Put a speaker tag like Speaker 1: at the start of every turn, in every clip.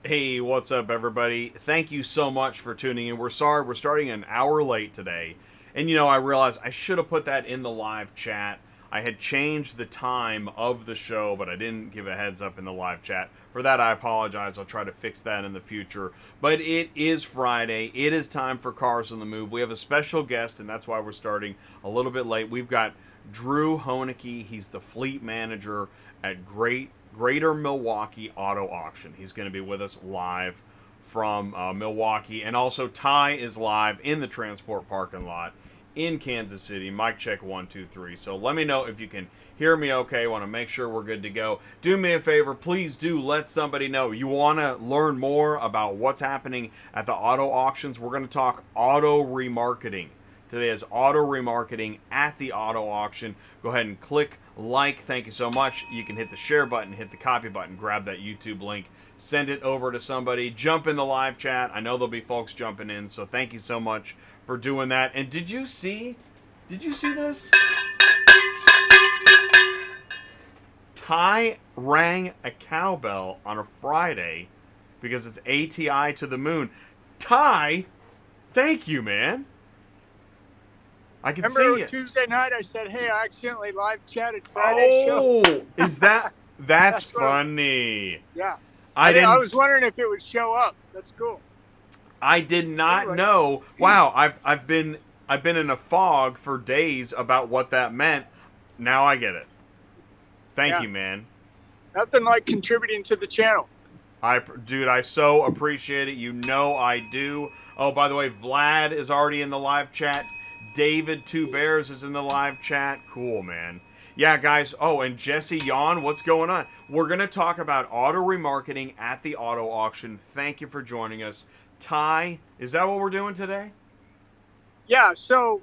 Speaker 1: Hey, what's up, everybody? Thank you so much for tuning in. We're sorry we're starting an hour late today. And I realized I should have put that in the live chat. I had changed the time of the show, but I didn't give a heads up in the live chat. For that, I apologize. I'll try to fix that in the future. But it is Friday. It is time for Cars on the Move. We have a special guest, and that's why we're starting a little bit late. We've got Drew Hoenecke. He's the fleet manager at Greater Milwaukee Auto Auction. He's going to be with us live from Milwaukee. And also, Ty is live in the transport parking lot in Kansas City. Mic check 1, 2, 3. So let me know if you can hear me okay. Want to make sure we're good to go. Do me a favor. Please do let somebody know. You want to learn more about what's happening at the auto auctions. We're going to talk auto remarketing. Today is auto remarketing at the auto auction. Go ahead and click like. Thank you so much. You can hit the share button, hit the copy button, grab that YouTube link, send it over to somebody, jump in the live chat. I know there'll be folks jumping in, so thank you so much for doing that. And did you see this? Ty rang a cowbell on a Friday because it's ATI to the moon. Ty, thank you, man. I can
Speaker 2: Remember
Speaker 1: see it.
Speaker 2: Tuesday night I said, hey, I accidentally live chatted Friday show.
Speaker 1: Oh, is that's funny.
Speaker 2: Yeah.
Speaker 1: I
Speaker 2: was wondering if it would show up. That's cool.
Speaker 1: I did not know. Wow, I've been in a fog for days about what that meant. Now I get it. Thank you, man.
Speaker 2: Nothing like contributing to the channel.
Speaker 1: Dude, I so appreciate it. You know I do. Oh, by the way, Vlad is already in the live chat. David Two Bears is in the live chat. Cool, man. Yeah, guys. Oh, and Jesse Yawn, what's going on? We're going to talk about auto remarketing at the auto auction. Thank you for joining us. Ty, is that what we're doing today?
Speaker 2: Yeah, so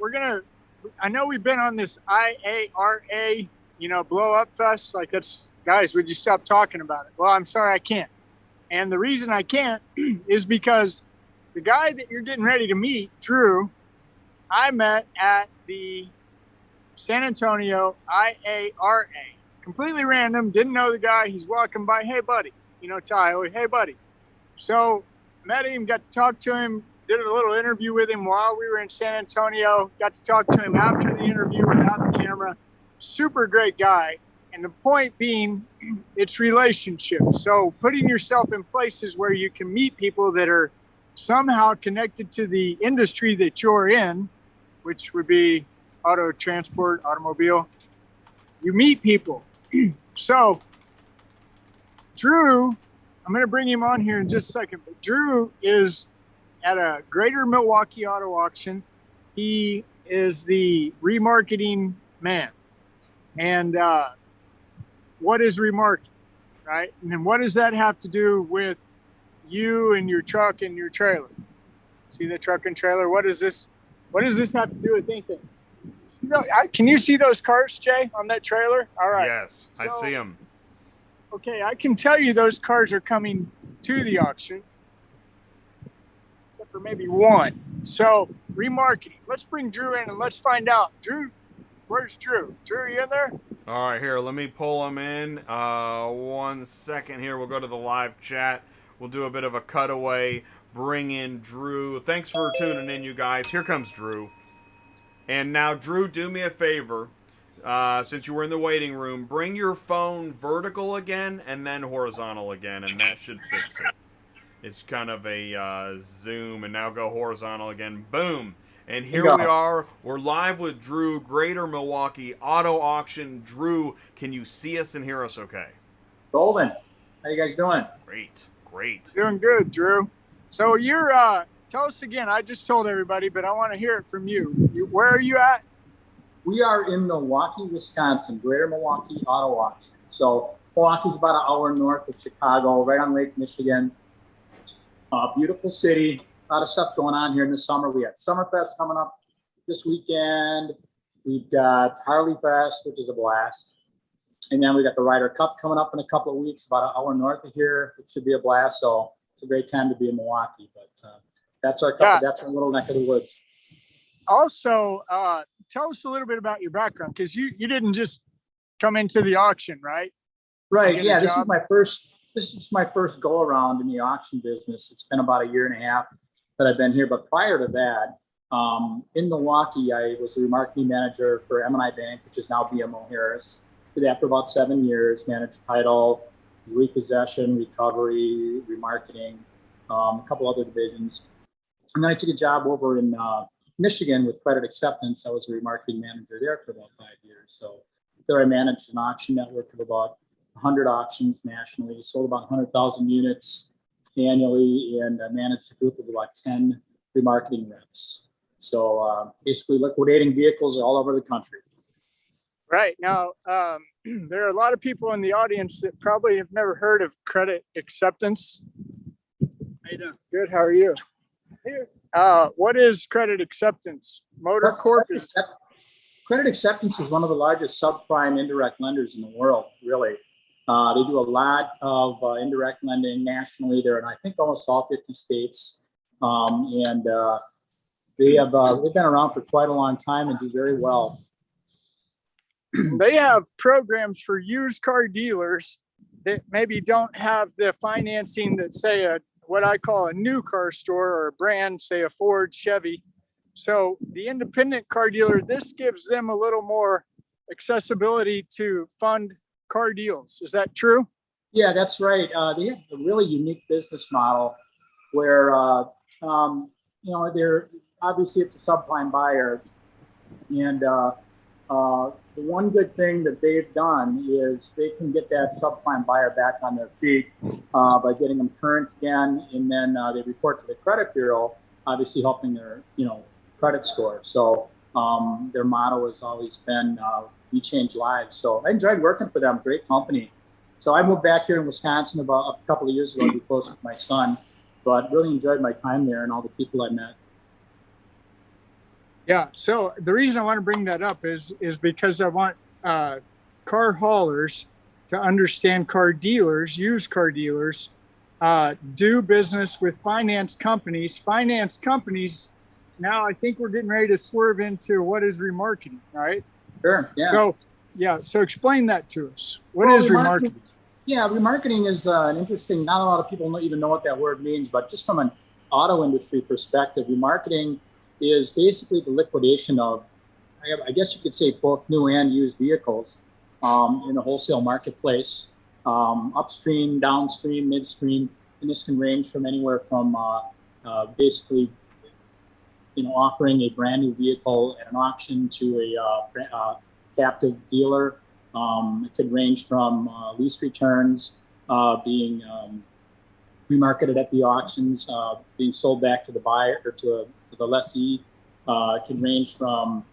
Speaker 2: I know we've been on this IARA, blow up fest. Like, guys, would you stop talking about it? Well, I'm sorry, I can't. And the reason I can't is because the guy that you're getting ready to meet, Drew, I met at the San Antonio IARA. Completely random, didn't know the guy. He's walking by, hey, buddy. Ty, hey, buddy. So met him, got to talk to him, did a little interview with him while we were in San Antonio, got to talk to him after the interview without the camera. Super great guy. And the point being, it's relationships. So putting yourself in places where you can meet people that are somehow connected to the industry that you're in, which would be auto transport, automobile. You meet people. So Drew, I'm going to bring him on here in just a second, but Drew is at a Greater Milwaukee Auto Auction. He is the remarketing man. And what is remarketing, right? And then what does that have to do with you and your truck and your trailer? See the truck and trailer? What does this have to do with anything? Can you see those cars, Jay, on that trailer? All right.
Speaker 1: Yes, I see them.
Speaker 2: Okay, I can tell you those cars are coming to the auction, except for maybe one. So, remarketing. Let's bring Drew in and let's find out. Drew, where's Drew? Drew, are you in there?
Speaker 1: All right, here, let me pull him in. 1 second here. We'll go to the live chat. We'll do a bit of a cutaway. Bring in Drew. Thanks for tuning in, you guys. Here comes Drew. And now, Drew, do me a favor. Since you were in the waiting room, bring your phone vertical again and then horizontal again, and that should fix it. It's kind of a zoom, and now go horizontal again. Boom. And here we are. We're live with Drew, Greater Milwaukee Auto Auction. Drew, can you see us and hear us okay?
Speaker 3: Golden. How you guys doing?
Speaker 1: Great.
Speaker 2: Doing good, Drew. So you're, tell us again. I just told everybody, but I want to hear it from you. Where are you at?
Speaker 3: We are in Milwaukee, Wisconsin, Greater Milwaukee Auto Auction. So Milwaukee's about an hour north of Chicago, right on Lake Michigan. Beautiful city. A lot of stuff going on here in the summer. We had Summerfest coming up this weekend. We've got Harley Fest, which is a blast. And then we got the Ryder Cup coming up in a couple of weeks, about an hour north of here. It should be a blast. So it's a great time to be in Milwaukee. But that's our little neck of the woods.
Speaker 2: Also, tell us a little bit about your background, because you didn't just come into the auction, right?
Speaker 3: Right. Yeah, this is my this is my first go around in the auction business. It's been about a year and a half that I've been here. But prior to that, in Milwaukee, I was the remarketing manager for M&I Bank, which is now BMO Harris. Did that for about 7 years, managed title, repossession, recovery, remarketing, a couple other divisions. And then I took a job over in Michigan with Credit Acceptance. I was a remarketing manager there for about 5 years. So there I managed an auction network of about 100 auctions nationally, sold about 100,000 units annually, and managed a group of about 10 remarketing reps. So basically liquidating vehicles all over the country.
Speaker 2: Right. Now, there are a lot of people in the audience that probably have never heard of Credit Acceptance. How you doing? Good. How are you? Here. What is Credit Acceptance? Motor Corp is...
Speaker 3: Credit Acceptance is one of the largest subprime indirect lenders in the world, really. They do a lot of indirect lending nationally. They're in, I think, almost all 50 states. They've been around for quite a long time and do very well.
Speaker 2: They have programs for used car dealers that maybe don't have the financing that, say, what I call a new car store or a brand, say a Ford, Chevy. So the independent car dealer, this gives them a little more accessibility to fund car deals. Is that true?
Speaker 3: Yeah, that's right. They have a really unique business model where, they're obviously it's a subprime buyer. And the one good thing that they've done is they can get that subprime buyer back on their feet by getting them current again. And then they report to the credit bureau, obviously helping their, credit score. So their motto has always been, we change lives. So I enjoyed working for them, great company. So I moved back here in Wisconsin about a couple of years ago to be close with my son, but really enjoyed my time there and all the people I met.
Speaker 2: Yeah. So the reason I want to bring that up is because I want car haulers to understand car dealers, used car dealers, do business with finance companies. Finance companies, now I think we're getting ready to swerve into what is remarketing, right?
Speaker 3: Sure. Yeah.
Speaker 2: So explain that to us. What is remarketing?
Speaker 3: Yeah, remarketing is an interesting, not a lot of people even know what that word means, but just from an auto industry perspective, remarketing is basically the liquidation of, I guess you could say, both new and used vehicles in a wholesale marketplace, upstream, downstream, midstream, and this can range from anywhere from basically, offering a brand new vehicle at an auction to a captive dealer. It could range from lease returns being remarketed at the auctions, being sold back to the buyer or to the lessee. It can range from,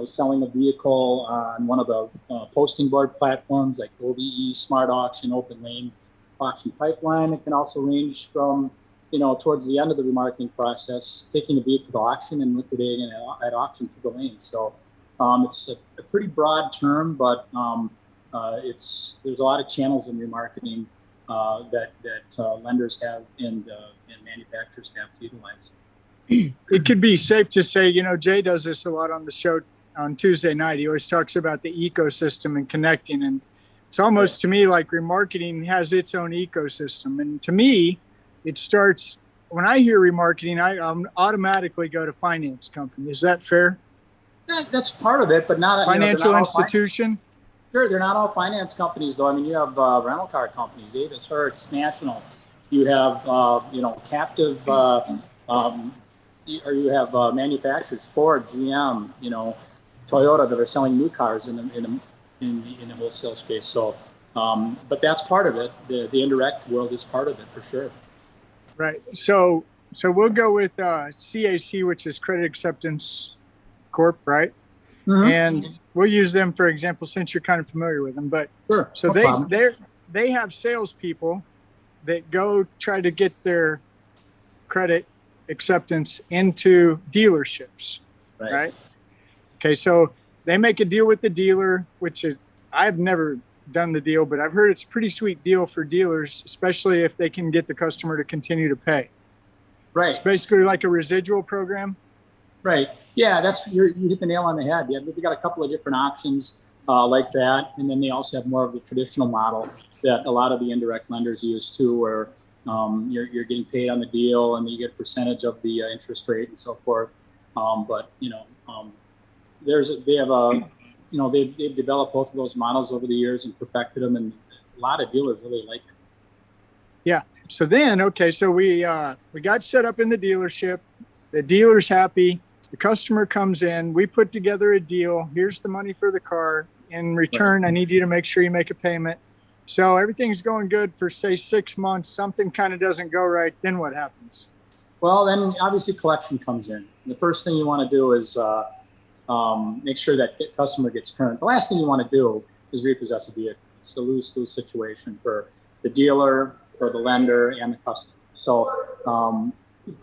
Speaker 3: selling a vehicle on one of the posting board platforms like OBE, Smart Auction, Open Lane, Auction Pipeline. It can also range from, towards the end of the remarketing process, taking a vehicle to auction and liquidating it at auction for the lane. So it's a pretty broad term, but there's a lot of channels in remarketing that lenders have and manufacturers have to utilize.
Speaker 2: It could be safe to say, Jay does this a lot on the show on Tuesday night. He always talks about the ecosystem and connecting. And it's almost to me like remarketing has its own ecosystem. And to me, it starts, when I hear remarketing, I automatically go to finance company. Is that fair?
Speaker 3: That's part of it, but not
Speaker 2: financial institution.
Speaker 3: Sure, they're not all finance companies, though. I mean, you have rental car companies, Avis, Hertz, National. You have, captive, or you have manufacturers, Ford, GM, Toyota, that are selling new cars in the wholesale space. So, but that's part of it. The indirect world is part of it for sure.
Speaker 2: Right. So we'll go with CAC, which is Credit Acceptance Corp, right? Mm-hmm. And we'll use them for example, since you're kind of familiar with them. But
Speaker 3: sure,
Speaker 2: so they have salespeople that go try to get their credit acceptance into dealerships, right? Okay, so they make a deal with the dealer, which is, I've never done the deal, but I've heard it's a pretty sweet deal for dealers, especially if they can get the customer to continue to pay.
Speaker 3: Right.
Speaker 2: It's basically like a residual program.
Speaker 3: Right. Yeah, you hit the nail on the head. Yeah, we got a couple of different options like that, and then they also have more of the traditional model that a lot of the indirect lenders use too, where you're getting paid on the deal and you get a percentage of the interest rate and so forth. But they've developed both of those models over the years and perfected them, and a lot of dealers really like it.
Speaker 2: Yeah. So then, okay, so we got set up in the dealership. The dealer's happy. The customer comes in. We put together a deal. Here's the money for the car. In return, I need you to make sure you make a payment. So everything's going good for, say, 6 months. Something kind of doesn't go right. Then what happens?
Speaker 3: Well, then obviously collection comes in. The first thing you want to do is make sure that the customer gets current. The last thing you want to do is repossess a vehicle. It's a lose-lose situation for the dealer, for the lender, and the customer. So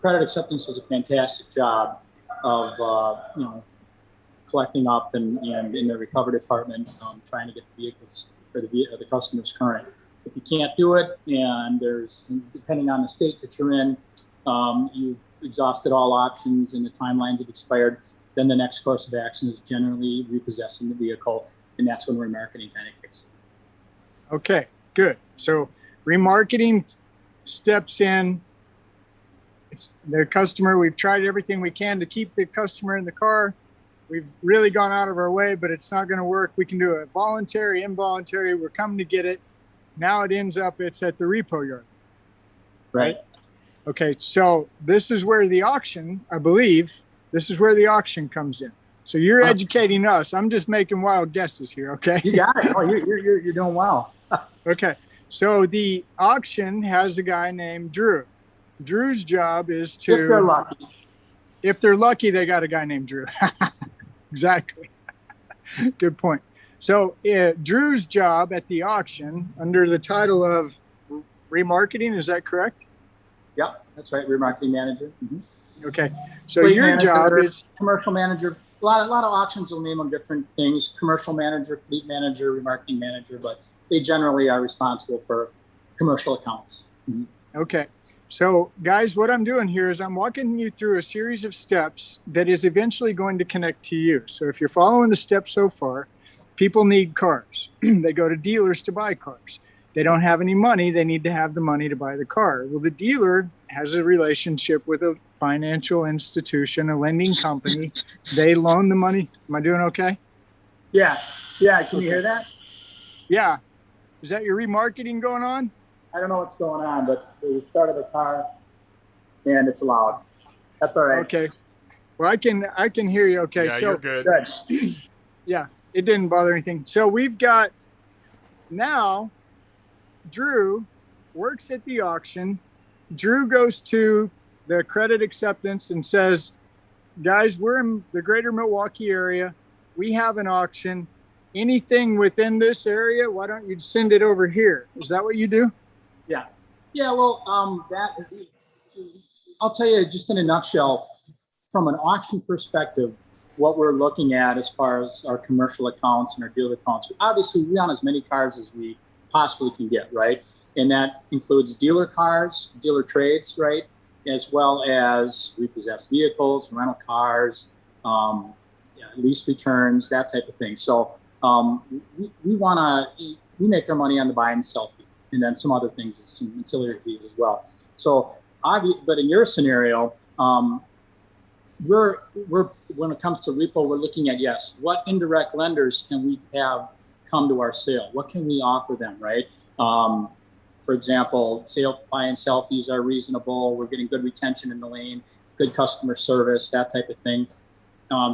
Speaker 3: credit acceptance does a fantastic job of collecting up and in the recovery department, trying to get the vehicles or the customers current. If you can't do it, and depending on the state that you're in, you've exhausted all options and the timelines have expired, then the next course of action is generally repossessing the vehicle, and that's when remarketing kind of kicks in.
Speaker 2: Okay, good. So remarketing steps in. It's the customer. We've tried everything we can to keep the customer in the car. We've really gone out of our way, but it's not going to work. We can do it voluntary, involuntary. We're coming to get it. Now it ends up it's at the repo yard.
Speaker 3: Right.
Speaker 2: Okay, so this is where the auction, I believe, this is where the auction comes in. So you're educating us. I'm just making wild guesses here, okay?
Speaker 3: You got it. Oh, you're doing well.
Speaker 2: Okay, so the auction has a guy named Drew. Drew's job is to...
Speaker 3: If they're lucky.
Speaker 2: If they're lucky, they got a guy named Drew. Exactly. Good point. So Drew's job at the auction, under the title of remarketing, is that correct?
Speaker 3: Yeah, that's right. Remarketing manager. Mm-hmm.
Speaker 2: Okay. So
Speaker 3: Fleet
Speaker 2: your
Speaker 3: manager,
Speaker 2: job is
Speaker 3: commercial manager. A lot of auctions will name them different things: commercial manager, fleet manager, remarketing manager. But they generally are responsible for commercial accounts. Mm-hmm.
Speaker 2: Okay. So guys, what I'm doing here is I'm walking you through a series of steps that is eventually going to connect to you. So if you're following the steps so far, people need cars. They go to dealers to buy cars. They don't have any money. They need to have the money to buy the car. Well, the dealer has a relationship with a financial institution, a lending company. They loan the money. Am I doing okay?
Speaker 3: Yeah. Yeah. Can you hear that?
Speaker 2: Yeah. Is that your remarketing going on?
Speaker 3: I don't know what's going on, but we started the car and it's loud. That's all right.
Speaker 2: Okay. Well, I can hear you. Okay.
Speaker 1: Yeah,
Speaker 2: so
Speaker 1: you're good.
Speaker 2: Yeah, it didn't bother anything. So we've got now Drew works at the auction. Drew goes to the credit acceptance and says, guys, we're in the greater Milwaukee area. We have an auction. Anything within this area, why don't you send it over here? Is that what you do?
Speaker 3: Yeah. Yeah. Well, I'll tell you just in a nutshell, from an auction perspective, what we're looking at as far as our commercial accounts and our dealer accounts. Obviously, we want as many cars as we possibly can get, right? And that includes dealer cars, dealer trades, right? As well as repossessed vehicles, rental cars, lease returns, that type of thing. So we make our money on the buy and sell fee, and then some other things, some ancillary fees as well. So, but in your scenario, we're when it comes to repo, we're looking at, yes, what indirect lenders can we have come to our sale? What can we offer them, right? For example, buy and sell fees are reasonable. We're getting good retention in the lane, good customer service, that type of thing.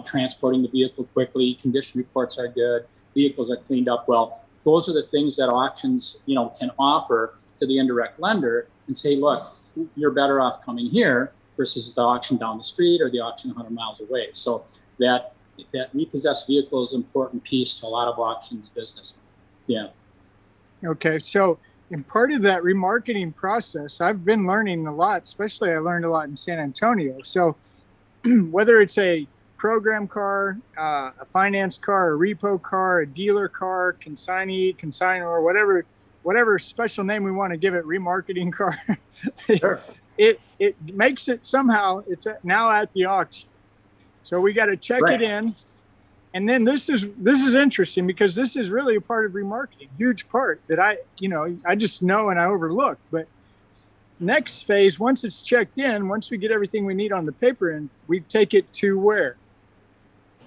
Speaker 3: Transporting the vehicle quickly, condition reports are good, vehicles are cleaned up well. Those are the things that auctions, can offer to the indirect lender and say, look, you're better off coming here versus the auction down the street or the auction 100 miles away. So that repossessed vehicle is an important piece to a lot of auctions business. Yeah. Okay.
Speaker 2: So in part of that remarketing process, I've been learning a lot, especially I learned a lot in San Antonio. So whether it's a program car, a finance car, a repo car, a dealer car, consignor, whatever special name we want to give it, remarketing car,
Speaker 3: sure.
Speaker 2: it makes it somehow, it's now at the auction. So we got to check it in. And then this is interesting because this is really a part of remarketing, huge part that I just know and I overlook. But next phase, once it's checked in, once we get everything we need on the paper end, we take it to where?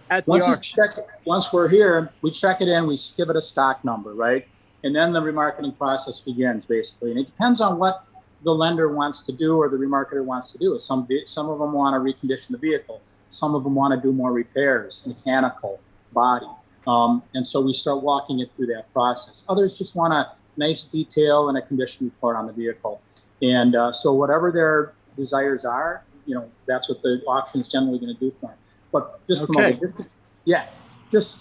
Speaker 2: At the auction.
Speaker 3: Once we're here, we check it in, we give it a stock number, right? And then the remarketing process begins, basically. And it depends on what the lender wants to do or the remarketer wants to do. Some of them want to recondition the vehicle. Some of them want to do more repairs, mechanical, body. And so we start walking it through that process. Others just want a nice detail and a condition report on the vehicle. And so whatever their desires are, that's what the auction is generally going to do for them. But just from a logistics,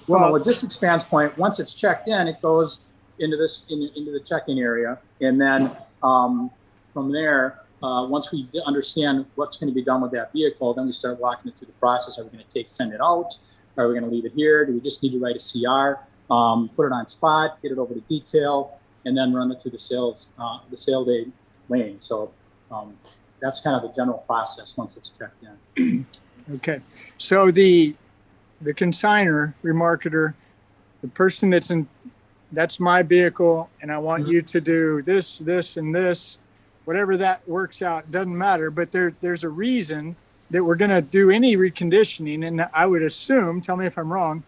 Speaker 3: from a logistics standpoint, once it's checked in, it goes into into the check-in area. And then from there, once we understand what's going to be done with that vehicle, then we start walking it through the process. Are we going to send it out? Are we going to leave it here? Do we just need to write a CR, put it on spot, get it over to detail, and then run it through the sale day lane? So that's kind of the general process once it's checked in.
Speaker 2: Okay. So the consignor, remarketer, the person that's my vehicle, and I want you to do this, this, and this. Whatever that works out, doesn't matter, but there's a reason that we're going to do any reconditioning. And I would assume, tell me if I'm wrong,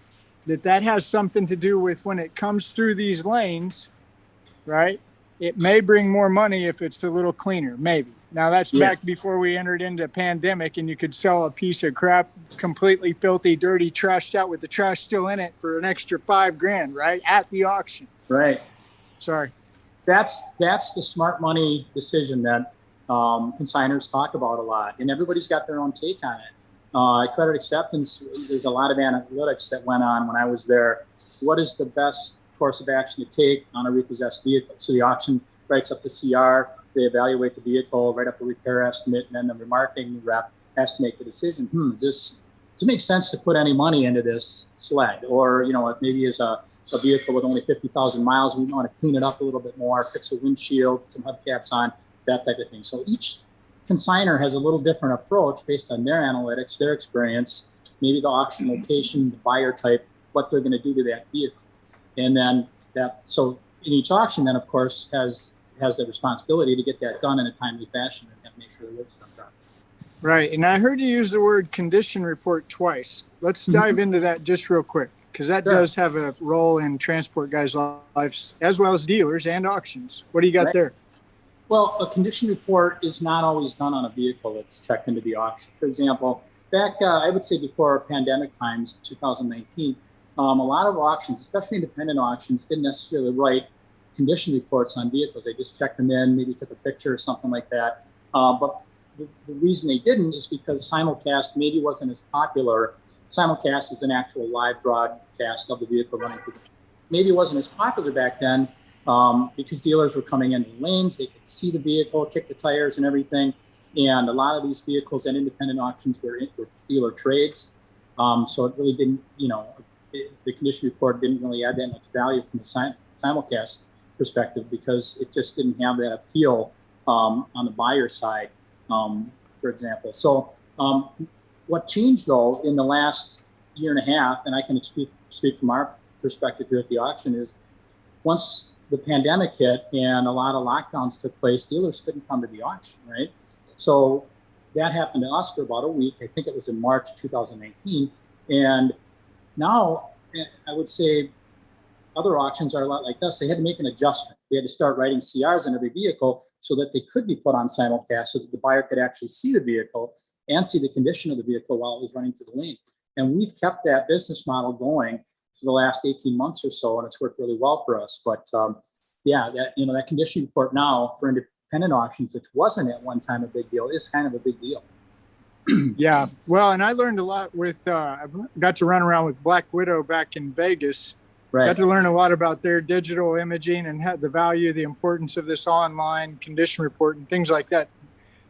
Speaker 2: that has something to do with when it comes through these lanes, right? It may bring more money if it's a little cleaner, maybe. Now that's back before we entered into a pandemic and you could sell a piece of crap, completely filthy, dirty, trashed out with the trash still in it for an extra $5,000, right? At the auction. Right. Sorry.
Speaker 3: That's the smart money decision that consignors talk about a lot, and everybody's got their own take on it. Credit acceptance, there's a lot of analytics that went on when I was there. What is the best course of action to take on a repossessed vehicle? So the auction writes up the CR, they evaluate the vehicle, write up a repair estimate, and then the remarketing rep has to make the decision. Does it make sense to put any money into this sled? Or, if maybe it's a vehicle with only 50,000 miles, we want to clean it up a little bit more, fix a windshield, put some hubcaps on, that type of thing. So each consignor has a little different approach based on their analytics, their experience, maybe the auction location, the buyer type, what they're going to do to that vehicle. And then so in each auction then, of course, has the responsibility to get that done in a timely fashion and make sure the work's done.
Speaker 2: Right. And I heard you use the word condition report twice. Let's dive into that just real quick, because that does have a role in transport guys' lives as well as dealers and auctions. What do you got there?
Speaker 3: Well, a condition report is not always done on a vehicle that's checked into the auction. For example, back, I would say before pandemic times, 2019, a lot of auctions, especially independent auctions, didn't necessarily write condition reports on vehicles. They just checked them in, maybe took a picture or something like that. But the reason they didn't is because simulcast maybe wasn't as popular. Simulcast is an actual live broadcast of the vehicle running through. Maybe it wasn't as popular back then because dealers were coming into lanes. They could see the vehicle, kick the tires and everything. And a lot of these vehicles at independent auctions were dealer trades. So it really didn't, the condition report didn't really add that much value from the simulcast perspective because it just didn't have that appeal on the buyer side, for example. So what changed though in the last year and a half, and I can speak from our perspective here at the auction, is once the pandemic hit and a lot of lockdowns took place, dealers couldn't come to the auction, right? So that happened to us for about a week. I think it was in March 2019. And now I would say other auctions are a lot like this. They had to make an adjustment. They had to start writing CRs in every vehicle so that they could be put on simulcast so that the buyer could actually see the vehicle and see the condition of the vehicle while it was running through the lane. And we've kept that business model going for the last 18 months or so, and it's worked really well for us. But that condition report now for independent auctions, which wasn't at one time a big deal, is kind of a big deal.
Speaker 2: Yeah, well, and I learned a lot with, I got to run around with Black Widow back in Vegas. Right. Got to learn a lot about their digital imaging and the value, the importance of this online condition report and things like that.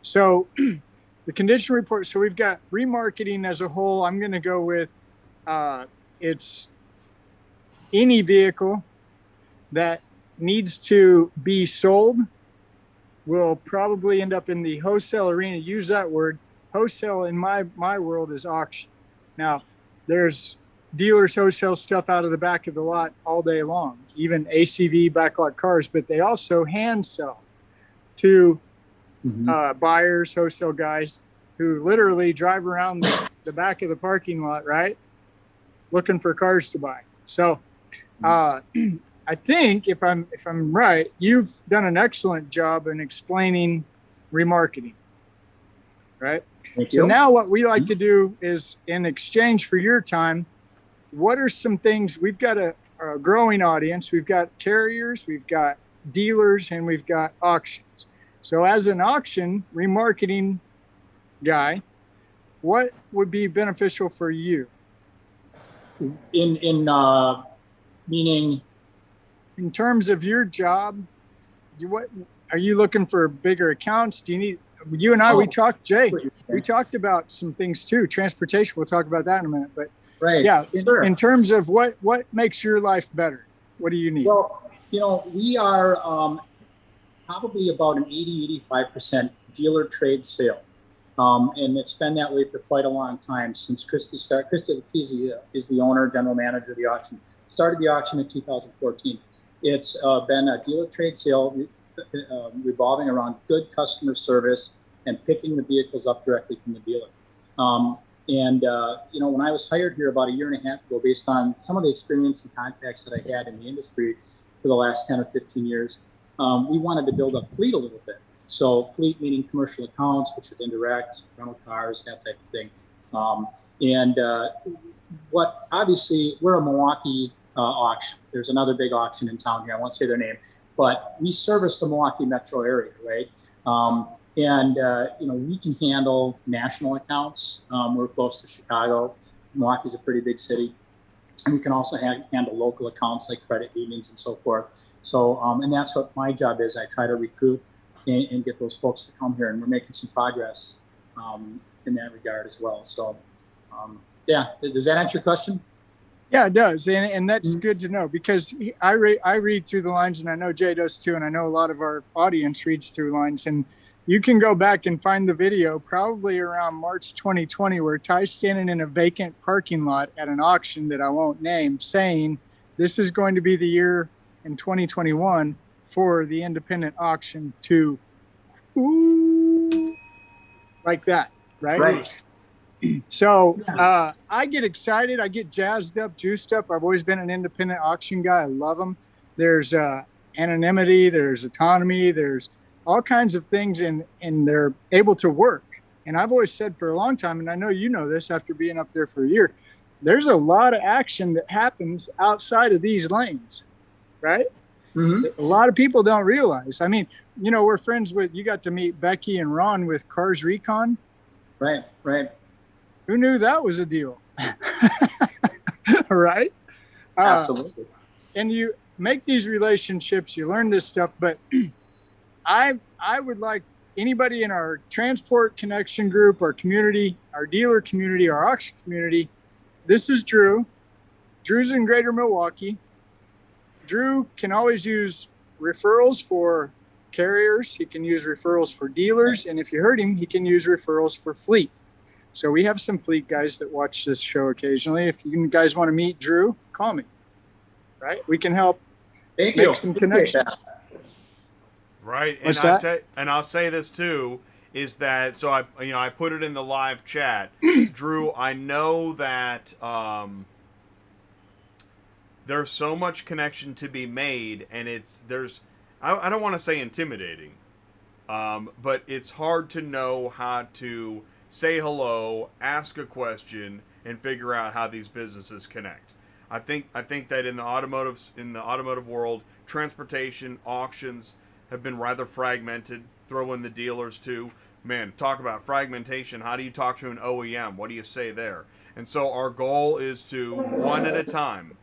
Speaker 2: So the condition report, so we've got remarketing as a whole. I'm going to go with it's any vehicle that needs to be sold will probably end up in the wholesale arena. Use that word. Wholesale in my world is auction. Now, there's dealers wholesale stuff out of the back of the lot all day long, even ACV backlot cars, but they also hand sell to buyers, wholesale guys who literally drive around the back of the parking lot, right? Looking for cars to buy. So I think if I'm right, you've done an excellent job in explaining remarketing, right? So now what we like to do is, in exchange for your time, what are some things? We've got a growing audience. We've got carriers, we've got dealers, and we've got auctions. So as an auction remarketing guy, what would be beneficial for you?
Speaker 3: Meaning,
Speaker 2: in terms of your job, what are you looking for? Bigger accounts? Do you need? You and I, we talked, Jay. We talked about some things too. Transportation. We'll talk about that in a minute. But yeah, in terms of what makes your life better, what do you need?
Speaker 3: Well, we are probably about an 80-85% dealer trade sale. And it's been that way for quite a long time since Christy started. Christy Latizzi is the owner, general manager of the auction. Started the auction in 2014. It's been a dealer trade sale revolving around good customer service and picking the vehicles up directly from the dealer. When I was hired here about a year and a half ago, based on some of the experience and contacts that I had in the industry for the last 10 or 15 years, we wanted to build up fleet a little bit. So fleet meaning commercial accounts, which is indirect, rental cars, that type of thing. Obviously, we're a Milwaukee auction. There's another big auction in town here. I won't say their name, but we service the Milwaukee metro area, right? We can handle national accounts. We're close to Chicago. Milwaukee's a pretty big city. And we can also handle local accounts like credit unions and so forth. So, and that's what my job is. I try to recruit and get those folks to come here, and we're making some progress in that regard as well. So, does that answer your question?
Speaker 2: Yeah, it does, and that's good to know, because I read through the lines, and I know Jay does too, and I know a lot of our audience reads through lines, and you can go back and find the video probably around March 2020 where Ty's standing in a vacant parking lot at an auction that I won't name, saying this is going to be the year in 2021 for the independent auction to like that, right?
Speaker 3: Right.
Speaker 2: So I get excited. I get jazzed up, juiced up. I've always been an independent auction guy. I love them. There's anonymity. There's autonomy. There's all kinds of things, and they're able to work. And I've always said for a long time, and I know you know this after being up there for a year, there's a lot of action that happens outside of these lanes, right? Mm-hmm. A lot of people don't realize. I mean, we're friends with, you got to meet Becky and Ron with Cars Recon.
Speaker 3: Right.
Speaker 2: Who knew that was a deal? Right?
Speaker 3: Absolutely.
Speaker 2: And you make these relationships, you learn this stuff, but I would like anybody in our transport connection group, our community, our dealer community, our auction community. This is Drew. Drew's in Greater Milwaukee. Drew can always use referrals for carriers. He can use referrals for dealers. And if you heard him, he can use referrals for fleet. So we have some fleet guys that watch this show occasionally. If you guys want to meet Drew, call me. Right? We can help make some connections.
Speaker 1: Right. And I'll say this too, is that, so I put it in the live chat. Drew, I know that there's so much connection to be made, and I don't want to say intimidating, but it's hard to know how to say hello, ask a question, and figure out how these businesses connect. I think that in the automotive world, transportation, auctions have been rather fragmented. Throw in the dealers too. Man, talk about fragmentation. How do you talk to an OEM? What do you say there? And so our goal is to, one at a time,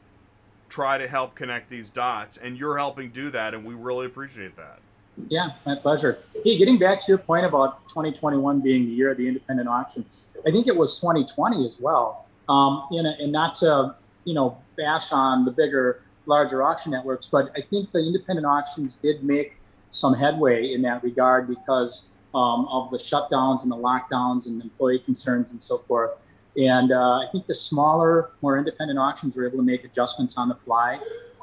Speaker 1: try to help connect these dots, and you're helping do that, and we really appreciate that.
Speaker 3: Yeah, my pleasure. Hey, getting back to your point about 2021 being the year of the independent auction, I think it was 2020 as well. And not to, bash on the bigger, larger auction networks, but I think the independent auctions did make some headway in that regard because of the shutdowns and the lockdowns and employee concerns and so forth. And I think the smaller, more independent auctions are able to make adjustments on the fly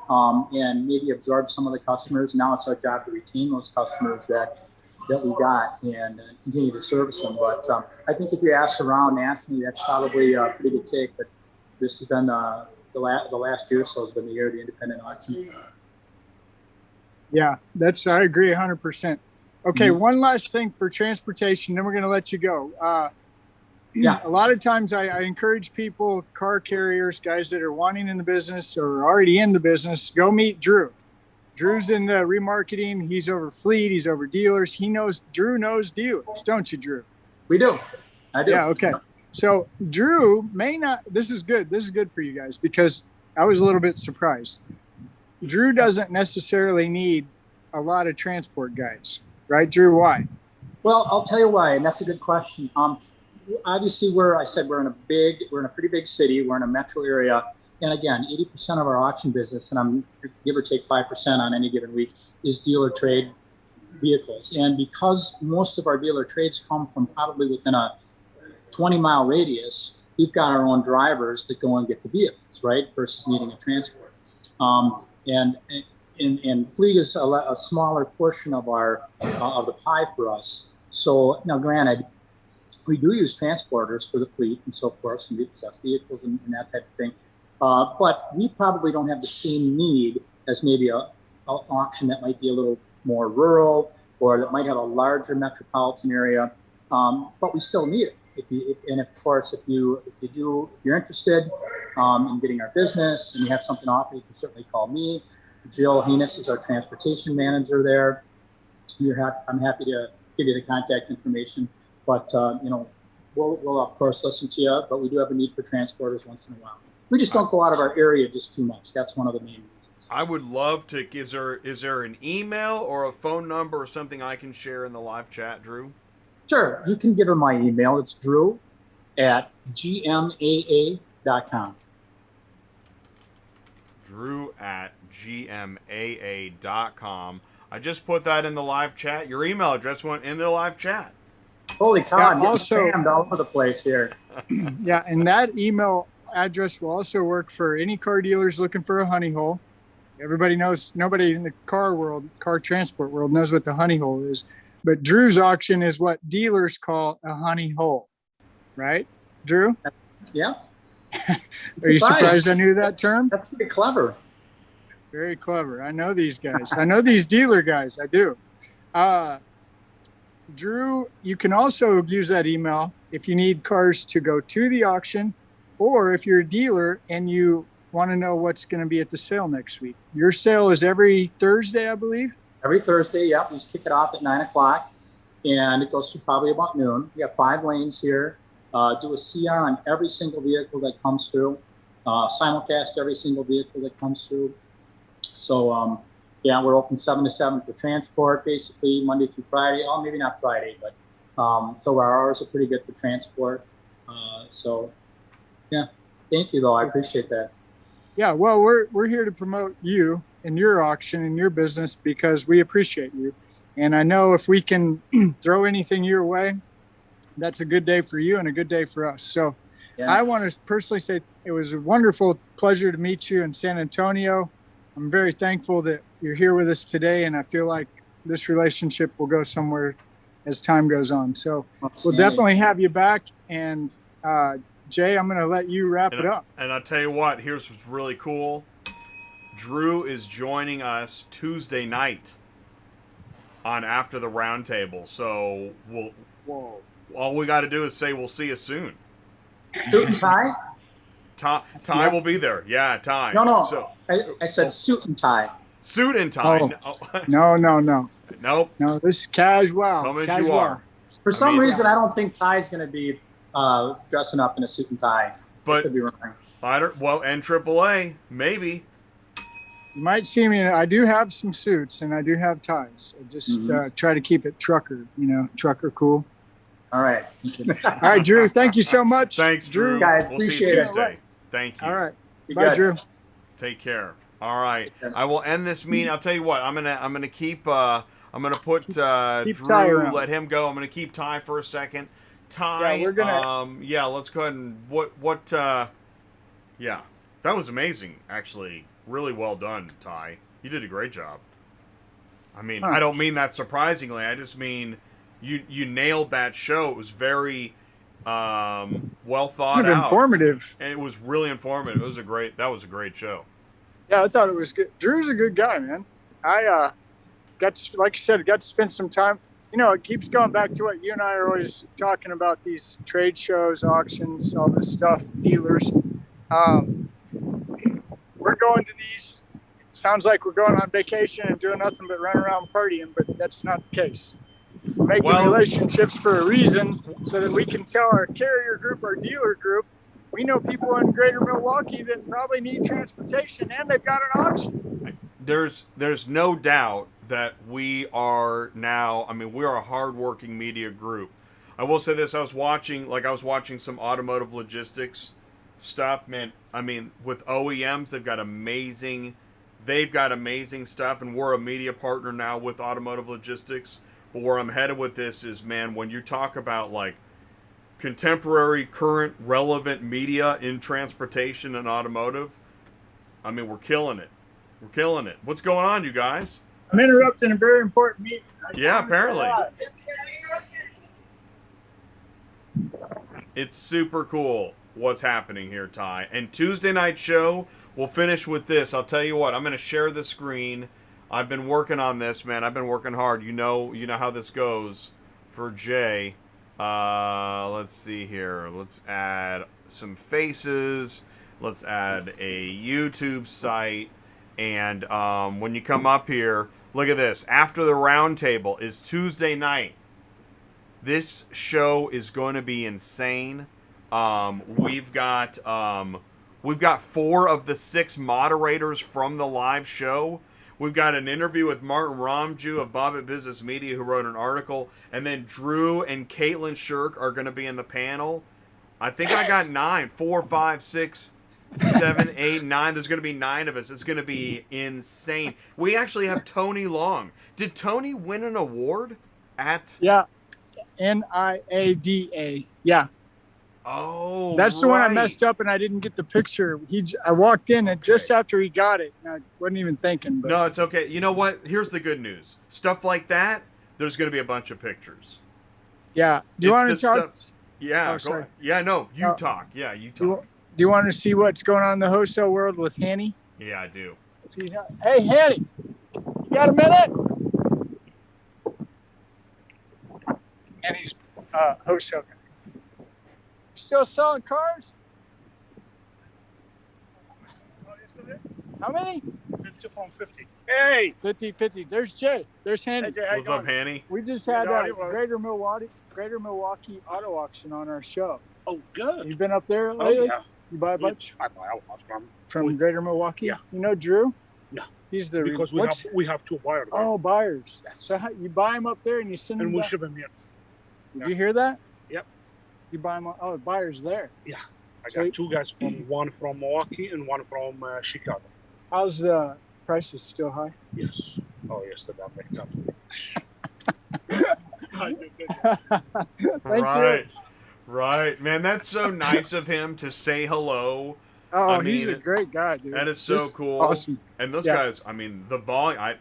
Speaker 3: and maybe absorb some of the customers. Now it's our job to retain those customers that we got and continue to service them. But I think if you ask around nationally, that's probably a pretty good take. But this has been the last year or so has been the year of the independent auction.
Speaker 2: Yeah, I agree 100%. Okay, one last thing for transportation, then we're going to let you go. Yeah, a lot of times I encourage people, car carriers, guys that are wanting in the business or already in the business, go meet Drew. Drew's in the remarketing. He's over fleet. He's over dealers. Drew knows dealers, don't you, Drew?
Speaker 3: We do. I do.
Speaker 2: Yeah, okay. So Drew may not, this is good. This is good for you guys because I was a little bit surprised. Drew doesn't necessarily need a lot of transport guys, right, Drew? Why?
Speaker 3: Well, I'll tell you why, and that's a good question. Obviously, we're in a pretty big city. We're in a metro area. And again, 80% of our auction business, and I'm give or take 5% on any given week, is dealer trade vehicles. And because most of our dealer trades come from probably within a 20-mile radius, we've got our own drivers that go and get the vehicles, right, versus needing a transport. And fleet is a smaller portion of the pie for us. So now, granted, we do use transporters for the fleet and so forth, and we possess vehicles and that type of thing. But we probably don't have the same need as maybe an auction that might be a little more rural or that might have a larger metropolitan area. But we still need it. And of course, if you're interested in getting our business and you have something to offer, you can certainly call me. Jill Hoenecke is our transportation manager there. I'm happy to give you the contact information. But we'll of course listen to you. But we do have a need for transporters once in a while. We just don't go out of our area just too much. That's one of the main reasons.
Speaker 1: I would love to. Is there an email or a phone number or something I can share in the live chat, Drew?
Speaker 3: Sure. You can give her my email. It's drew@gmaa.com.
Speaker 1: drew@gmaa.com. I just put that in the live chat. Your email address went in the live chat.
Speaker 3: Holy cow,
Speaker 2: yeah,
Speaker 3: I'm getting
Speaker 2: also
Speaker 3: spammed all over the place here.
Speaker 2: Yeah, and that email address will also work for any car dealers looking for a honey hole. Everybody knows, nobody in the car transport world knows what the honey hole is. But Drew's auction is what dealers call a honey hole, right, Drew?
Speaker 3: Yeah.
Speaker 2: Are you surprised I knew that term?
Speaker 3: That's pretty clever.
Speaker 2: Very clever. I know these guys. I know these dealer guys. I do. Drew, you can also use that email if you need cars to go to the auction, or if you're a dealer and you want to know what's going to be at the sale next week. Your sale is every Thursday, I believe.
Speaker 3: Every Thursday, yep. We just kick it off at 9 o'clock, and it goes to probably about noon. We have 5 lanes here. Do a CR on every single vehicle that comes through. Simulcast every single vehicle that comes through. So, yeah, we're open 7 to 7 for transport, basically Monday through Friday. Oh, maybe not Friday, but so our hours are pretty good for transport. So, yeah, thank you, though. I appreciate that.
Speaker 2: Yeah, well, we're here to promote you and your auction and your business because we appreciate you. And I know if we can throw anything your way, that's a good day for you and a good day for us. So yeah. I want to personally say it was a wonderful pleasure to meet you in San Antonio. I'm very thankful that you're here with us today, and I feel like this relationship will go somewhere as time goes on. So we'll definitely have you back. And Jay, I'm going to let you wrap it up.
Speaker 1: And I'll tell you what, here's what's really cool. Drew is joining us Tuesday night on After the Roundtable. So all we got to do is say we'll see you soon.
Speaker 3: Suit and tie?
Speaker 1: Ty will be there. Yeah, Ty.
Speaker 3: No.
Speaker 1: So,
Speaker 3: I said suit and tie.
Speaker 1: Suit and tie.
Speaker 2: Oh. No.
Speaker 1: Nope.
Speaker 2: No, this is casual.
Speaker 1: Come as you are.
Speaker 3: For some reason, I don't think Ty's going to be dressing up in a suit and tie.
Speaker 1: But
Speaker 3: could be wrong.
Speaker 1: And AAA, maybe.
Speaker 2: You might see me. I do have some suits and I do have ties. I just try to keep it trucker, trucker cool.
Speaker 3: All right.
Speaker 2: All right, Drew. Thank you so much.
Speaker 1: Thanks, Drew.
Speaker 3: Guys,
Speaker 1: we'll see
Speaker 3: appreciate
Speaker 1: you
Speaker 3: it.
Speaker 1: Tuesday. Thank you.
Speaker 2: All right.
Speaker 3: Be
Speaker 2: Bye,
Speaker 3: good.
Speaker 2: Drew.
Speaker 1: Take care. All right. I will end this meeting. I'll tell you what. I'm gonna keep. I'm gonna put
Speaker 2: keep
Speaker 1: Drew.
Speaker 2: Ty around.
Speaker 1: Let him go. I'm gonna keep Ty for a second. Ty,
Speaker 2: Yeah, we're gonna.
Speaker 1: yeah, let's go ahead and yeah, that was amazing. Actually, really well done, Ty. You did a great job. I mean, I don't mean that surprisingly. I just mean you nailed that show. It was very well thought
Speaker 2: Kind of
Speaker 1: out,
Speaker 2: informative,
Speaker 1: and it was really informative. That was a great show.
Speaker 2: Yeah, I thought it was good. Drew's a good guy, man. I got to, like you said, got to spend some time. You know, it keeps going back to what you and I are always talking about: these trade shows, auctions, all this stuff, dealers. We're going to these. Sounds like we're going on vacation and doing nothing but run around partying, but that's not the case. We're making relationships for a reason, so that we can tell our carrier group, our dealer group, we know people in greater Milwaukee that probably need transportation, and they've got an auction.
Speaker 1: There's no doubt that we are now, I mean, we are a hardworking media group. I will say this, I was watching some automotive logistics stuff, man. I mean, with OEMs, they've got amazing stuff, and we're a media partner now with automotive logistics. But where I'm headed with this is, man, when you talk about like contemporary, current, relevant media in transportation and automotive, I mean, we're killing it. We're killing it. What's going on, you guys?
Speaker 2: I'm interrupting a very important meeting.
Speaker 1: Yeah, apparently. It's super cool what's happening here, Ty. And Tuesday night show, we'll finish with this. I'll tell you what, I'm going to share the screen. I've been working on this, man. I've been working hard. You know how this goes for Jay. Let's see here. Let's add some faces. Let's add a YouTube site. And when you come up here, look at this. After the roundtable is Tuesday night. This show is going to be insane. We've got 4 of the 6 moderators from the live show. We've got an interview with Martin Romju of Bob at Business Media, who wrote an article. And then Drew and Caitlin Shirk are going to be in the panel. I think I got 9. 4, 5, 6, 7, 8, 9. There's going to be 9 of us. It's going to be insane. We actually have Tony Long. Did Tony win an award at?
Speaker 2: Yeah, NIADA. Yeah.
Speaker 1: Oh,
Speaker 2: that's the one I messed up and I didn't get the picture. I walked in and just after he got it, and I wasn't even thinking. But.
Speaker 1: No, it's okay. You know what? Here's the good news. Stuff like that, there's going to be a bunch of pictures.
Speaker 2: Yeah. Do you want to talk?
Speaker 1: Yeah. Oh, go ahead. Yeah. No. You talk. Yeah. You talk.
Speaker 2: Do you want to see what's going on in the wholesale world with Hanny?
Speaker 1: Yeah, I do.
Speaker 2: Hey, Hanny, you got a minute? Hanny's wholesale guy. Still selling cars? How many?
Speaker 4: 50 from 50. Hey!
Speaker 2: 50. There's Jay. There's Hanny.
Speaker 4: Hey, Jay,
Speaker 1: what's up, Hanny?
Speaker 2: We just had Greater Milwaukee Auto Auction on our show.
Speaker 4: Oh, good.
Speaker 2: You've been up there lately?
Speaker 4: Oh, yeah.
Speaker 2: You buy a bunch?
Speaker 4: I buy a bunch
Speaker 2: from Greater Milwaukee?
Speaker 4: Yeah.
Speaker 2: You know Drew?
Speaker 4: No.
Speaker 2: He's the
Speaker 4: because we have 2 buyers. Right?
Speaker 2: Oh, buyers.
Speaker 4: Yes.
Speaker 2: So you buy them up there and you send them.
Speaker 4: And we
Speaker 2: back?
Speaker 4: ship them here.
Speaker 2: Did you hear that?
Speaker 4: Yep.
Speaker 2: You buy them. Oh, the buyer's there.
Speaker 4: Yeah. I got 2 guys one from Milwaukee and one from Chicago.
Speaker 2: How's the prices still high?
Speaker 4: Yes. Oh, yes, they're that big time.
Speaker 2: Thank you.
Speaker 1: Right. Man, that's so nice of him to say hello.
Speaker 2: Oh, I mean, he's a great guy, dude.
Speaker 1: That is so cool.
Speaker 2: Awesome.
Speaker 1: And those guys, I mean, the volume,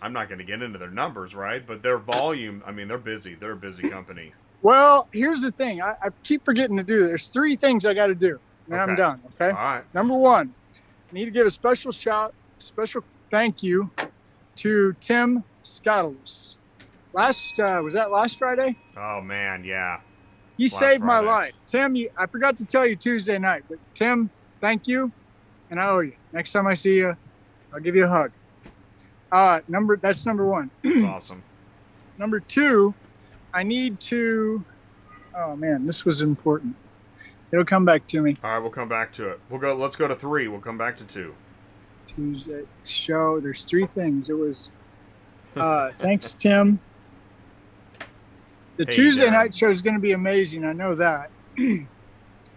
Speaker 1: I'm not going to get into their numbers, right? But their volume, I mean, they're busy. They're a busy company.
Speaker 2: Well, here's the thing. I keep forgetting to do this. There's 3 things I got to do, and I'm done, okay?
Speaker 1: All right.
Speaker 2: Number 1, I need to give a special thank you to Tim Scottles. Was that last Friday?
Speaker 1: Oh, man, yeah.
Speaker 2: He saved my life. Tim, I forgot to tell you Tuesday night, but Tim, thank you, and I owe you. Next time I see you, I'll give you a hug. That's number 1.
Speaker 1: That's awesome.
Speaker 2: Number 2, I need to. Oh man, this was important. It'll come back to me.
Speaker 1: All right, we'll come back to it. Let's go to 3. We'll come back to 2.
Speaker 2: Tuesday show. There's 3 things. It was. Thanks, Tim. The Tuesday night show is going to be amazing. I know that. I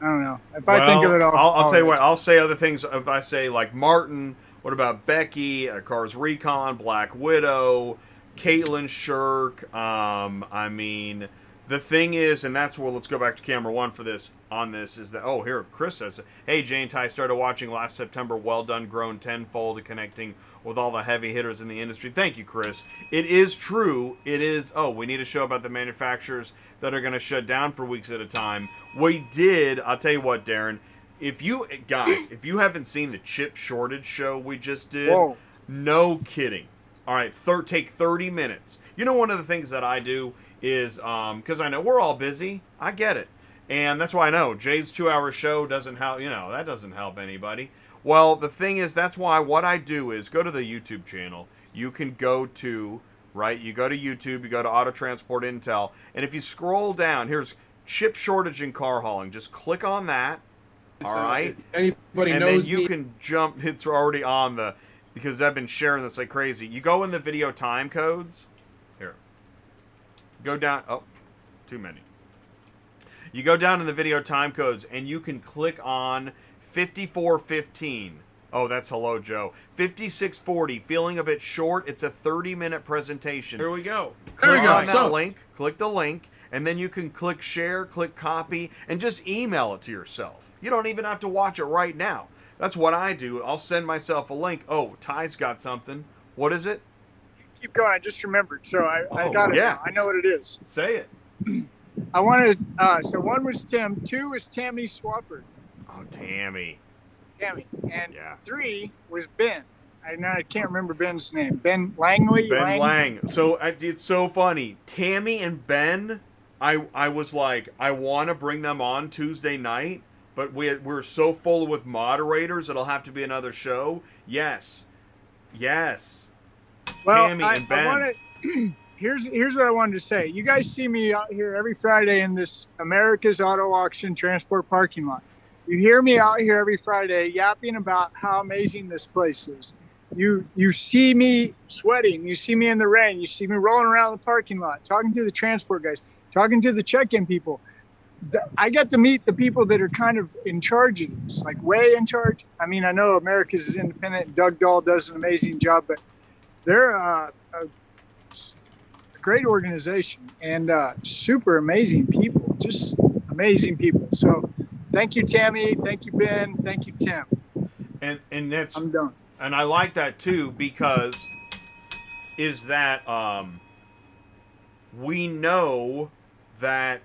Speaker 2: don't know. If I think of it all.
Speaker 1: I'll tell you what. I'll say other things. If I say like Martin, what about Becky, Cars Recon, Black Widow, Caitlin Shirk, I mean, The thing is, and that's where let's go back to camera one for this. On this is that here Chris says, "Hey Jane Ty, started watching last September. Well done, grown tenfold, and connecting with all the heavy hitters in the industry." Thank you, Chris. It is true. It is. Oh, we need a show about the manufacturers that are going to shut down for weeks at a time. We did. I'll tell you what, Darren. If you haven't seen the chip shortage show we just did,
Speaker 2: Whoa.
Speaker 1: no kidding. All right, take 30 minutes. You know, one of the things that I do is because I know we're all busy. I get it. And that's why I know Jay's 2-hour show doesn't help, that doesn't help anybody. Well, the thing is, that's why what I do is go to the YouTube channel. You can go to, you go to YouTube, you go to Auto Transport Intel, and if you scroll down, here's chip shortage in car hauling. Just click on that, all right?
Speaker 5: If anybody
Speaker 1: and
Speaker 5: knows
Speaker 1: then you can jump, it's already on because I've been sharing this like crazy. You go in the video time codes. Here. Go down, too many. You go down in the video time codes and you can click on 5415. Oh, that's hello, Joe. 5640, feeling a bit short. It's a 30-minute presentation. Here we go.
Speaker 5: There we
Speaker 1: Click
Speaker 5: go.
Speaker 1: on that link. Click the link, and then you can click share, click copy, and just email it to yourself. You don't even have to watch it right now. That's what I do. I'll send myself a link. Oh, Ty's got something. What is it?
Speaker 2: Keep going. I just remembered. So I got it.
Speaker 1: Yeah.
Speaker 2: Now. I know what it is.
Speaker 1: Say it.
Speaker 2: I wanted. So one was Tim. 2 was Tammy Swafford.
Speaker 1: Oh, Tammy.
Speaker 2: Tammy. And
Speaker 1: Yeah.
Speaker 2: 3 was Ben. I can't remember Ben's name. Ben Langley.
Speaker 1: Ben Lang. So it's so funny. Tammy and Ben, I was like, I want to bring them on Tuesday night, but we're so full with moderators, it'll have to be another show. Yes.
Speaker 2: Well,
Speaker 1: Tammy and Ben.
Speaker 2: I wanna, here's what I wanted to say. You guys see me out here every Friday in this America's Auto Auction Transport parking lot. You hear me out here every Friday yapping about how amazing this place is. You see me sweating. You see me in the rain. You see me rolling around the parking lot, talking to the transport guys, talking to the check-in people. I get to meet the people that are kind of in charge of this, like way in charge. I mean, I know America's is independent. Doug Dahl does an amazing job, but they're a great organization and super amazing people, just amazing people. So thank you, Tammy. Thank you, Ben. Thank you, Tim.
Speaker 1: And that's
Speaker 2: I'm done.
Speaker 1: And I like that too because is that we know that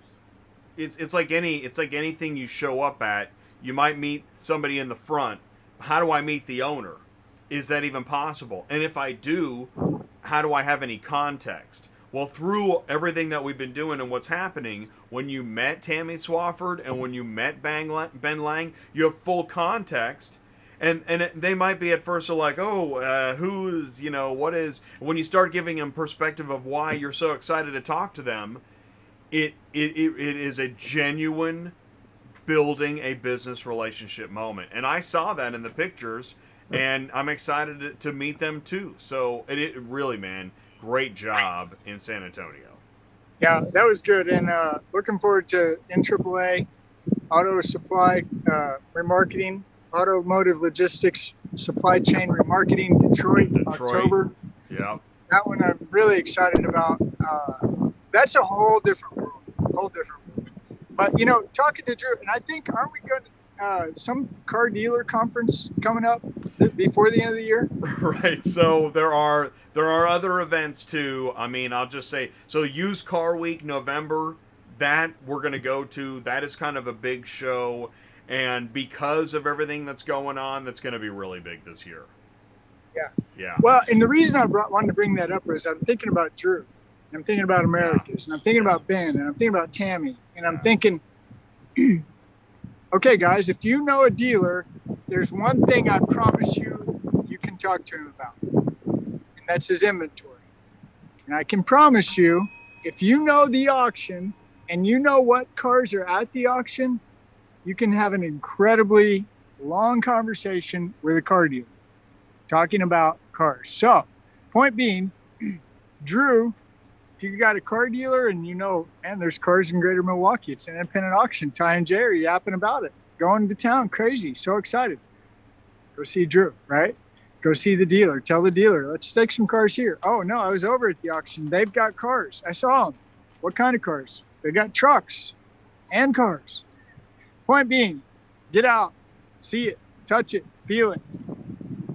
Speaker 1: it's like anything you show up at. You might meet somebody in the front. How do I meet the owner? Is that even possible? And if I do, how do I have any context? Well, through everything that we've been doing and what's happening, when you met Tammy Swafford and when you met Ben Lang, you have full context. And they might be at first like, who's, what is... When you start giving them perspective of why you're so excited to talk to them, it is a genuine building a business relationship moment. And I saw that in the pictures, and I'm excited to meet them too. So it really, man, great job in San Antonio.
Speaker 2: Yeah, that was good. And looking forward to NAAA, Auto Supply, Remarketing, Automotive Logistics, Supply Chain Remarketing, Detroit. October.
Speaker 1: Yeah.
Speaker 2: That one I'm really excited about. That's a whole different world. But, talking to Drew, and I think, aren't we going to some car dealer conference coming up before the end of the year?
Speaker 1: Right. So there are other events too. I mean, I'll just say, so Used Car Week, November, that we're going to go to. That is kind of a big show. And because of everything that's going on, that's going to be really big this year. Yeah.
Speaker 2: Well, and the reason I wanted to bring that up is I'm thinking about Drew, and I'm thinking about Americas, and I'm thinking about Ben, and I'm thinking about Tammy, and I'm thinking, okay, guys, if you know a dealer, there's one thing I promise you can talk to him about, and that's his inventory. And I can promise you, if you know the auction and you know what cars are at the auction, you can have an incredibly long conversation with a car dealer talking about cars. So, point being, Drew, if you got a car dealer and man, there's cars in Greater Milwaukee, it's an independent auction. Ty and Jay are yapping about it, going to town, crazy, so excited. Go see Drew, right? Go see the dealer. Tell the dealer, let's take some cars here. Oh, no, I was over at the auction. They've got cars. I saw them. What kind of cars? They got trucks and cars. Point being, get out, see it, touch it, feel it.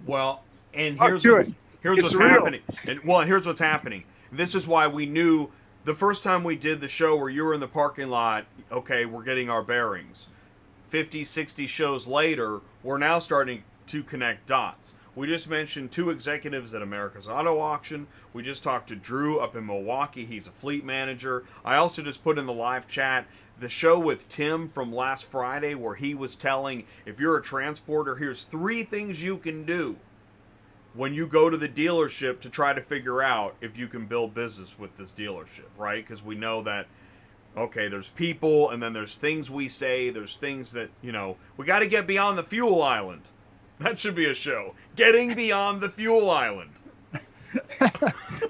Speaker 1: Well, and
Speaker 2: Talk
Speaker 1: here's
Speaker 2: to
Speaker 1: what's,
Speaker 2: it.
Speaker 1: here's
Speaker 2: It's
Speaker 1: what's
Speaker 2: real.
Speaker 1: happening. And here's what's happening. This is why we knew the first time we did the show where you were in the parking lot, okay, we're getting our bearings. 50, 60 shows later, we're now starting to connect dots. We just mentioned 2 executives at America's Auto Auction. We just talked to Drew up in Milwaukee. He's a fleet manager. I also just put in the live chat the show with Tim from last Friday where he was telling, if you're a transporter, here's 3 things you can do when you go to the dealership to try to figure out if you can build business with this dealership, right? Because we know that, okay, there's people, and then there's things we say, there's things that, we got to get beyond the fuel island. That should be a show. Getting beyond the fuel island.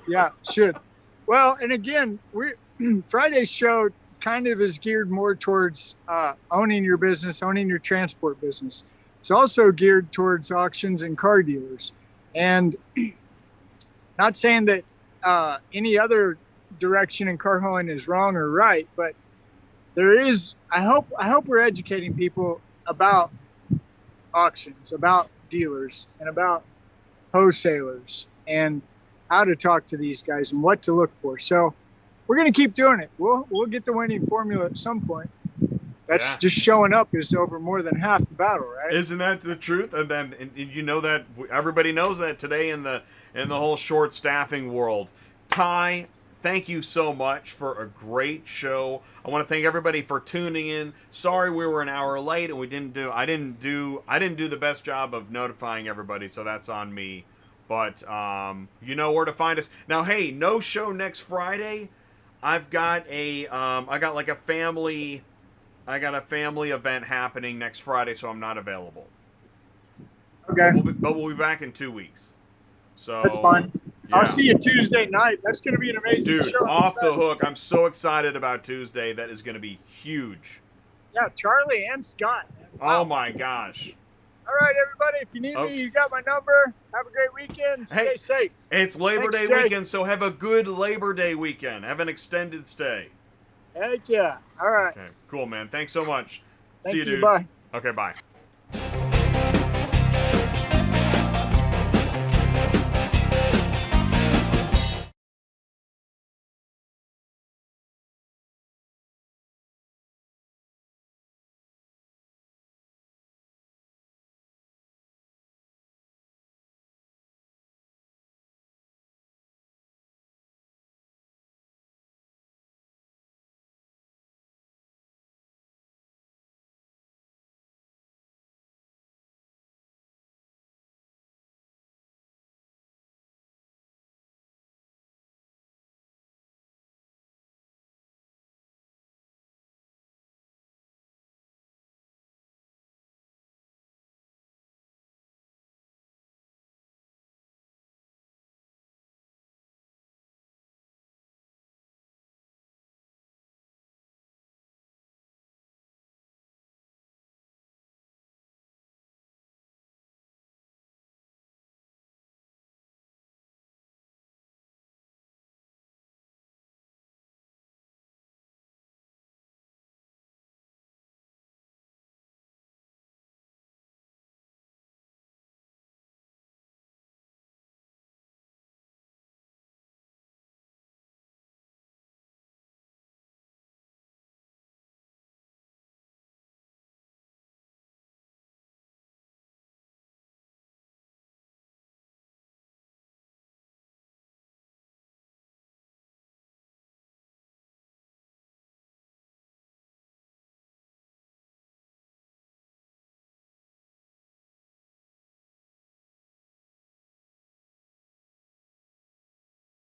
Speaker 2: Yeah, should. Well, and again, Friday's show kind of is geared more towards owning your business, owning your transport business. It's also geared towards auctions and car dealers. And not saying that any other direction in car hauling is wrong or right, but there is, I hope we're educating people about auctions, about dealers, and about wholesalers, and how to talk to these guys and what to look for. So we're going to keep doing it. We'll get the winning formula at some point. That's just showing up is over more than half the battle, right?
Speaker 1: Isn't that the truth? And then you know that everybody knows that today in the whole short staffing world. Ty, thank you so much for a great show. I want to thank everybody for tuning in. Sorry we were an hour late and I didn't do the best job of notifying everybody, so that's on me. But you know where to find us. Now, hey, no show next Friday. I've got a family event happening next Friday, so I'm not available.
Speaker 2: Okay.
Speaker 1: But we'll be back in 2 weeks. So
Speaker 2: That's fine.
Speaker 1: Yeah.
Speaker 2: I'll see you Tuesday night. That's going to be an amazing
Speaker 1: Dude,
Speaker 2: show.
Speaker 1: off the hook. I'm so excited about Tuesday. That is going to be huge.
Speaker 2: Yeah, Charlie and Scott. Wow.
Speaker 1: Oh, my gosh.
Speaker 2: All right, everybody. If you need me, you got my number. Have a great weekend. Stay safe.
Speaker 1: It's Labor Day
Speaker 2: Jay.
Speaker 1: weekend, so have a good Labor Day weekend. Have an extended stay.
Speaker 2: Heck yeah. All right.
Speaker 1: Okay, cool, man. Thanks so much.
Speaker 2: Thank
Speaker 1: See you, dude.
Speaker 2: Bye.
Speaker 1: Okay, bye.